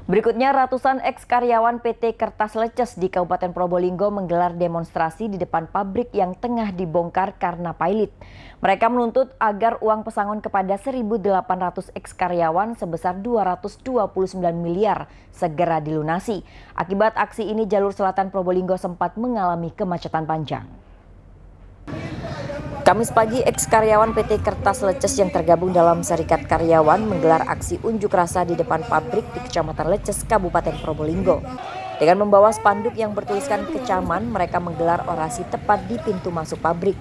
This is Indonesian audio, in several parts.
Berikutnya, ratusan eks-karyawan PT Kertas Leces di Kabupaten Probolinggo menggelar demonstrasi di depan pabrik yang tengah dibongkar karena pilot. Mereka menuntut agar uang pesangon kepada 1.800 eks-karyawan sebesar 229 miliar segera dilunasi. Akibat aksi ini, jalur selatan Probolinggo sempat mengalami kemacetan panjang. Kamis pagi, eks-karyawan PT Kertas Leces yang tergabung dalam Serikat Karyawan menggelar aksi unjuk rasa di depan pabrik di Kecamatan Leces, Kabupaten Probolinggo. Dengan membawa spanduk yang bertuliskan kecaman, mereka menggelar orasi tepat di pintu masuk pabrik.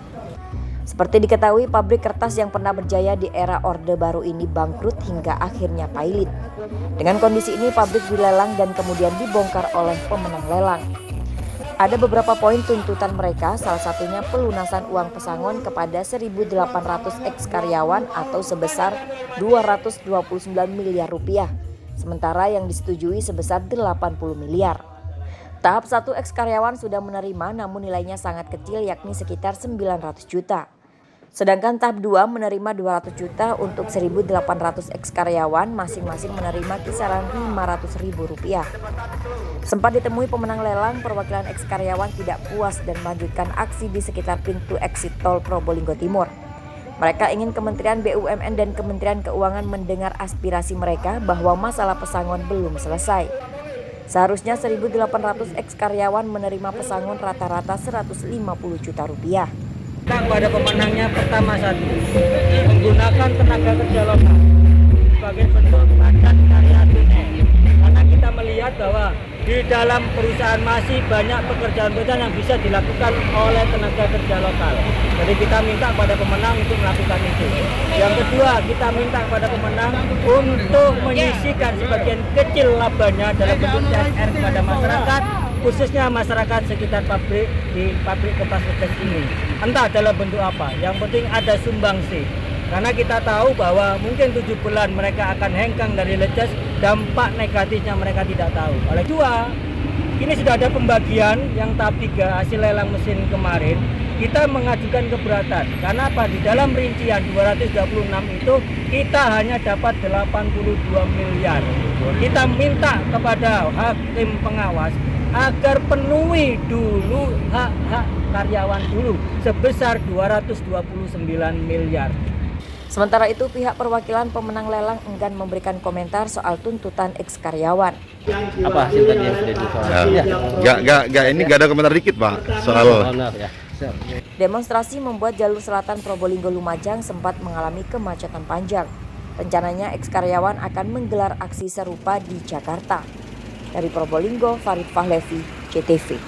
Seperti diketahui, pabrik kertas yang pernah berjaya di era Orde Baru ini bangkrut hingga akhirnya pailit. Dengan kondisi ini, pabrik dilelang dan kemudian dibongkar oleh pemenang lelang. Ada beberapa poin tuntutan mereka, salah satunya pelunasan uang pesangon kepada 1.800 eks-karyawan atau sebesar 229 miliar rupiah, sementara yang disetujui sebesar 80 miliar. Tahap 1 eks-karyawan sudah menerima namun nilainya sangat kecil, yakni sekitar 900 juta. Sedangkan tahap 2 menerima 200 juta untuk 1.800 eks-karyawan, masing-masing menerima kisaran Rp500.000. Sempat ditemui pemenang lelang, perwakilan eks-karyawan tidak puas dan melanjutkan aksi di sekitar pintu eksit tol Probolinggo Timur. Mereka ingin Kementerian BUMN dan Kementerian Keuangan mendengar aspirasi mereka bahwa masalah pesangon belum selesai. Seharusnya 1.800 eks-karyawan menerima pesangon rata-rata Rp150 juta. Pada pemenangnya pertama satu, menggunakan tenaga kerja lokal sebagai bentuk padat karya tunai. Karena kita melihat bahwa di dalam perusahaan masih banyak pekerjaan-pekerjaan yang bisa dilakukan oleh tenaga kerja lokal. Jadi kita minta pada pemenang untuk melakukan itu. Yang kedua, kita minta kepada pemenang untuk menyisihkan sebagian kecil labanya dalam bentuk CSR kepada masyarakat, khususnya masyarakat sekitar pabrik di pabrik Kertas Leces ini. Entah dalam bentuk apa, yang penting ada sumbangsi. Karena kita tahu bahwa mungkin 7 bulan mereka akan hengkang dari Leces, dampak negatifnya mereka tidak tahu. Oleh dua, ini sudah ada pembagian yang tahap 3 hasil lelang mesin kemarin. Kita mengajukan keberatan. Karena apa? Di dalam rincian 226 itu kita hanya dapat 82 miliar. Kita minta kepada hakim pengawas agar penuhi dulu hak-hak karyawan dulu sebesar 229 miliar. Sementara itu, pihak perwakilan pemenang lelang enggan memberikan komentar soal tuntutan eks-karyawan. Apa hasil tadi yang sudah disoal? Ini gak ada komentar dikit, Pak, soal Demonstrasi membuat jalur selatan Probolinggo Lumajang sempat mengalami kemacetan panjang. Rencananya eks-karyawan akan menggelar aksi serupa di Jakarta. Dari Probolinggo, Farid Fahlevi, JTV.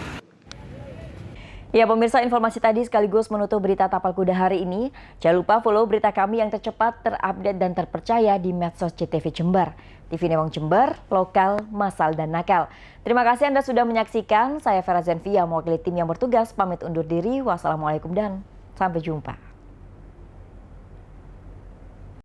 Ya pemirsa, informasi tadi sekaligus menutup berita Tapal Kuda hari ini. Jangan lupa follow berita kami yang tercepat, terupdate dan terpercaya di medsos JTV Jember. TV Newang Jember, lokal, massal dan nakal. Terima kasih Anda sudah menyaksikan. Saya Vera Zenvia, mewakili tim yang bertugas, pamit undur diri. Wassalamualaikum dan sampai jumpa.